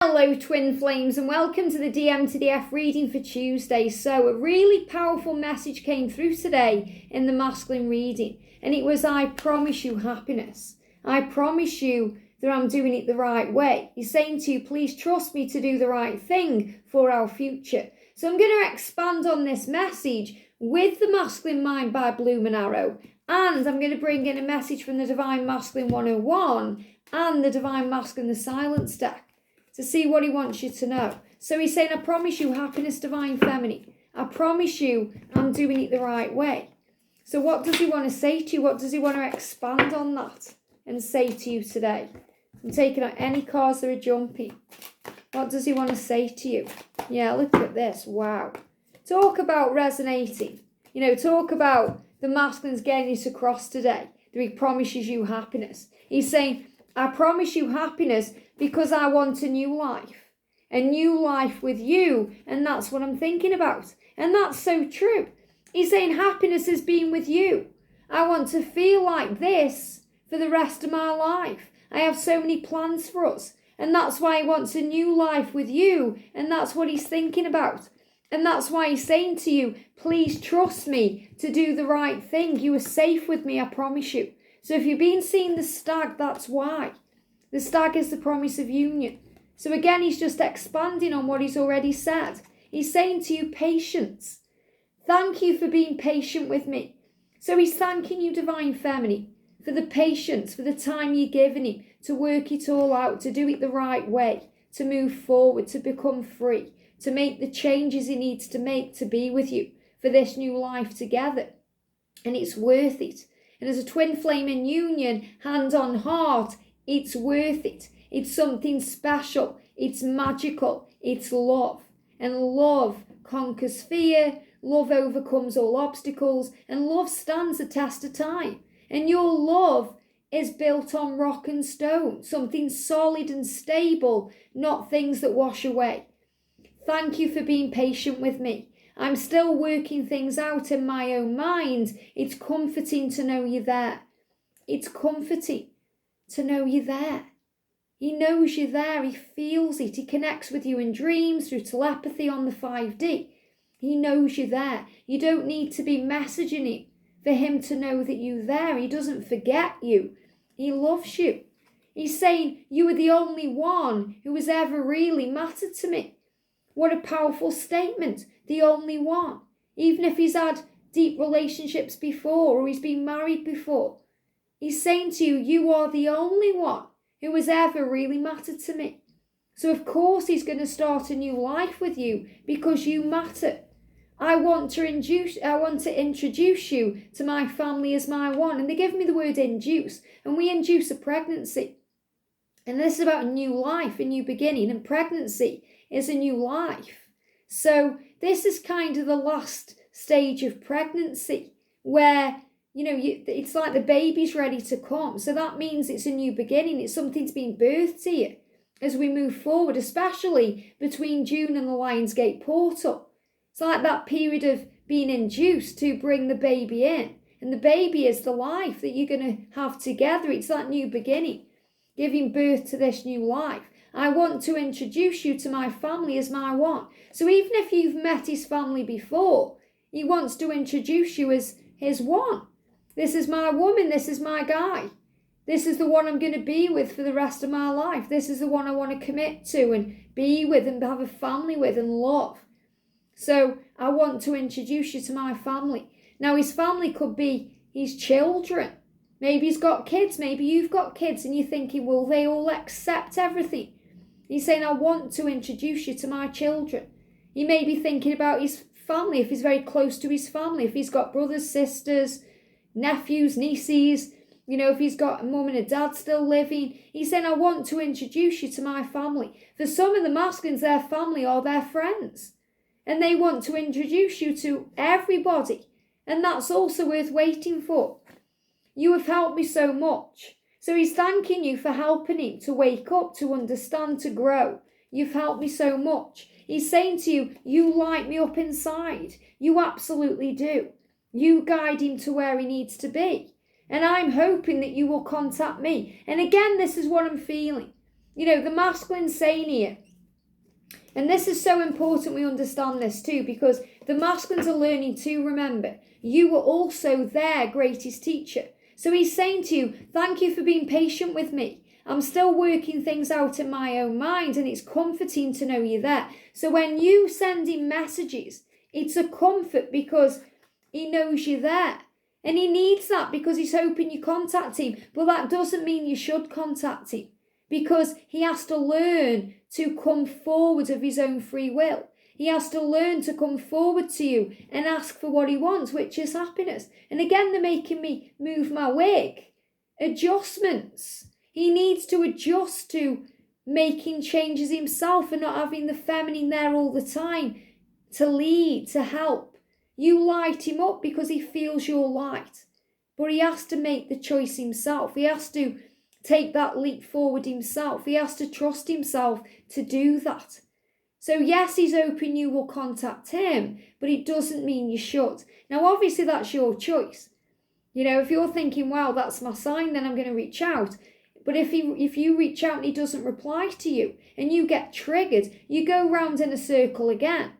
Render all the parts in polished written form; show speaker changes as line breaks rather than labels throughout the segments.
Hello twin flames and welcome to the DM to the F reading for Tuesday. So a really powerful message came through today in the masculine reading, and it was, I promise you happiness. I promise you that I'm doing it the right way. He's saying to you, please trust me to do the right thing for our future. So I'm going to expand on this message with the masculine mind by Bloom and Arrow, and I'm going to bring in a message from the Divine Masculine 101 and the Divine Masculine the Silence deck to see what he wants you to know. So he's saying, I promise you happiness, Divine Feminine. I promise you I'm doing it the right way. So what does he want to say to you? What does he want to expand on that and say to you today? I'm taking out any cards that are jumpy. What does he want to say to you? Yeah, look at this. Wow. Talk about resonating. Talk about the masculine's getting this across today. That he promises you happiness. He's saying, I promise you happiness because I want a new life with you. And that's what I'm thinking about. And that's so true. He's saying happiness is being with you. I want to feel like this for the rest of my life. I have so many plans for us. And that's why he wants a new life with you. And that's what he's thinking about. And that's why he's saying to you, please trust me to do the right thing. You are safe with me, I promise you. So if you've been seeing the stag, that's why. The stag is the promise of union. So again, he's just expanding on what he's already said. He's saying to you, patience. Thank you for being patient with me. So he's thanking you, Divine Feminine, for the patience, for the time you're giving him to work it all out, to do it the right way, to move forward, to become free, to make the changes he needs to make to be with you for this new life together. And it's worth it. And as a twin flame in union, hand on heart, it's worth it. It's something special. It's magical. It's love. And love conquers fear. Love overcomes all obstacles. And love stands the test of time. And your love is built on rock and stone. Something solid and stable, not things that wash away. Thank you for being patient with me. I'm still working things out in my own mind. It's comforting to know you're there. It's comforting to know you're there. He knows you're there. He feels it. He connects with you in dreams, through telepathy on the 5D. He knows you're there. You don't need to be messaging him for him to know that you're there. He doesn't forget you. He loves you. He's saying you are the only one who has ever really mattered to me. What a powerful statement. The only one. Even if he's had deep relationships before or he's been married before. He's saying to you, you are the only one who has ever really mattered to me. So of course he's going to start a new life with you because you matter. I want to introduce you to my family as my one. And they give me the word induce. And we induce a pregnancy. And this is about a new life, a new beginning. And pregnancy is a new life. So this is kind of the last stage of pregnancy where, it's like the baby's ready to come. So that means it's a new beginning. It's something's been birthed to you as we move forward, especially between June and the Lionsgate portal. It's like that period of being induced to bring the baby in. And the baby is the life that you're going to have together. It's that new beginning, giving birth to this new life. I want to introduce you to my family as my one. So even if you've met his family before, he wants to introduce you as his one. This is my woman. This is my guy. This is the one I'm going to be with for the rest of my life. This is the one I want to commit to and be with and have a family with and love. So I want to introduce you to my family. Now his family could be his children. Maybe he's got kids. Maybe you've got kids and you're thinking, will they all accept everything? He's saying, I want to introduce you to my children. He may be thinking about his family, if he's very close to his family, if he's got brothers, sisters, nephews, nieces, if he's got a mum and a dad still living. He's saying, I want to introduce you to my family. For some of the masculines, their family are their friends. And they want to introduce you to everybody. And that's also worth waiting for. You have helped me so much. So he's thanking you for helping him to wake up, to understand, to grow. You've helped me so much. He's saying to you, you light me up inside. You absolutely do. You guide him to where he needs to be. And I'm hoping that you will contact me. And again, this is what I'm feeling. The masculine saying here, And this is so important we understand this too, because the masculines are learning to remember you were also their greatest teacher. So he's saying to you, thank you for being patient with me. I'm still working things out in my own mind, and it's comforting to know you're there. So when you send him messages, it's a comfort because he knows you're there. And he needs that because he's hoping you contact him. But that doesn't mean you should contact him, because he has to learn to come forward of his own free will. He has to learn to come forward to you and ask for what he wants, which is happiness. And again, they're making me move my wig. Adjustments. He needs to adjust to making changes himself and not having the feminine there all the time to lead, to help. You light him up because he feels your light. But he has to make the choice himself. He has to take that leap forward himself. He has to trust himself to do that. So yes, he's hoping you will contact him, but it doesn't mean you should. Now, obviously, that's your choice. You know, if you're thinking, wow, that's my sign, then I'm going to reach out. But if you reach out and he doesn't reply to you and you get triggered, you go round in a circle again.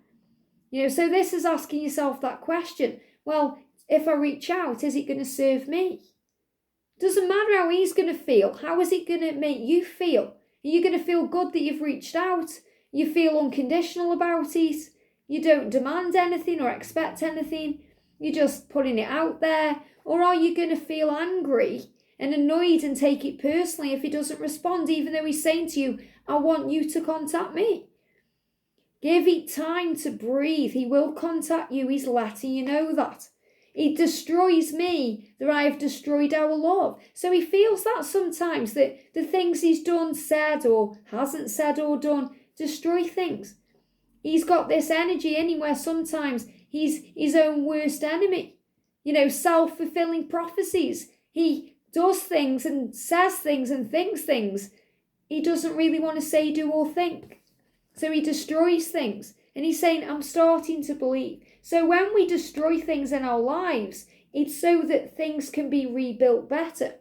You know, so this is asking yourself that question. Well, if I reach out, is it going to serve me? Doesn't matter how he's going to feel. How is it going to make you feel? Are you going to feel good that you've reached out? You feel unconditional about it. You don't demand anything or expect anything. You're just putting it out there. Or are you going to feel angry and annoyed and take it personally if he doesn't respond, even though he's saying to you, I want you to contact me? Give it time to breathe. He will contact you. He's letting you know that. It destroys me that I have destroyed our love. So he feels that sometimes, that the things he's done, said, or hasn't said or done destroy things. He's got this energy in him where sometimes he's his own worst enemy. You know, self-fulfilling prophecies. He does things and says things and thinks things he doesn't really want to say, do, or think. So he destroys things. And he's saying, I'm starting to believe. So when we destroy things in our lives, it's so that things can be rebuilt better.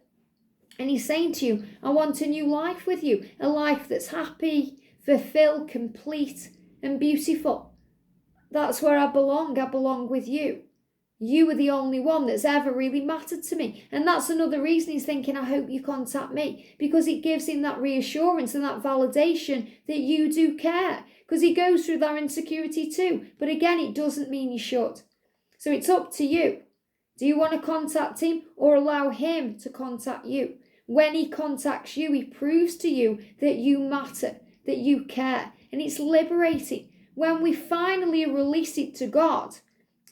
And he's saying to you, I want a new life with you. A life that's happy, fulfilled, complete, and beautiful. That's where I belong. I belong with you. You are the only one that's ever really mattered to me. And that's another reason he's thinking, I hope you contact me. Because it gives him that reassurance and that validation that you do care. Because he goes through that insecurity too. But again, it doesn't mean you should. So it's up to you. Do you want to contact him or allow him to contact you? When he contacts you, he proves to you that you matter, that you care. And it's liberating. When we finally release it to God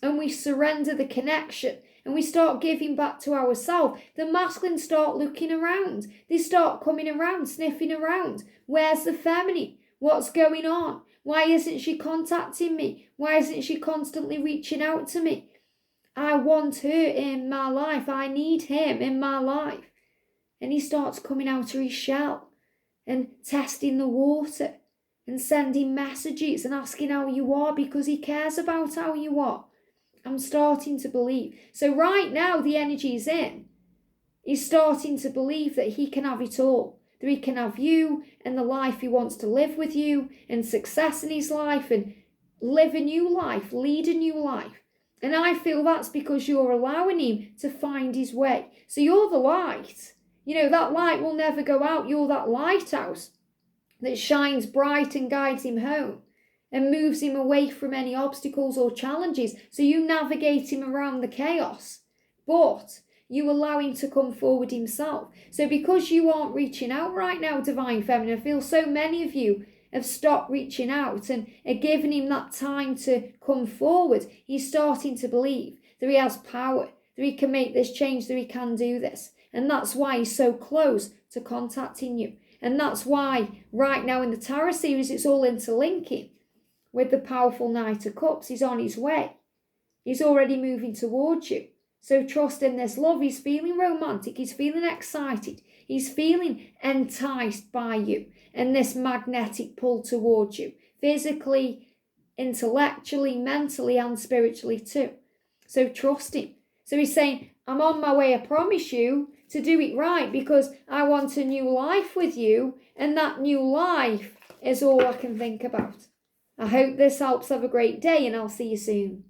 and we surrender the connection and we start giving back to ourselves, the masculines start looking around. They start coming around, sniffing around. Where's the feminine? What's going on? Why isn't she contacting me? Why isn't she constantly reaching out to me? I want her in my life. I need him in my life. And he starts coming out of his shell and testing the water and sending messages and asking how you are because he cares about how you are. I'm starting to believe. So right now the energy is in. He's starting to believe that he can have it all. That he can have you and the life he wants to live with you and success in his life and live a new life, lead a new life. And I feel that's because you're allowing him to find his way. So you're the light. You know, that light will never go out. You're that lighthouse that shines bright and guides him home and moves him away from any obstacles or challenges. So you navigate him around the chaos. But you allow him to come forward himself. So because you aren't reaching out right now, Divine Feminine, I feel so many of you have stopped reaching out and are giving him that time to come forward. He's starting to believe that he has power, that he can make this change, that he can do this. And that's why he's so close to contacting you. And that's why right now in the Tarot series, it's all interlinking with the powerful Knight of Cups. He's on his way. He's already moving towards you. So trust in this love. He's feeling romantic. He's feeling excited. He's feeling enticed by you and this magnetic pull towards you. Physically, intellectually, mentally and spiritually too. So trust him. So he's saying, I'm on my way, I promise you, to do it right because I want a new life with you. And that new life is all I can think about. I hope this helps. Have a great day, and I'll see you soon.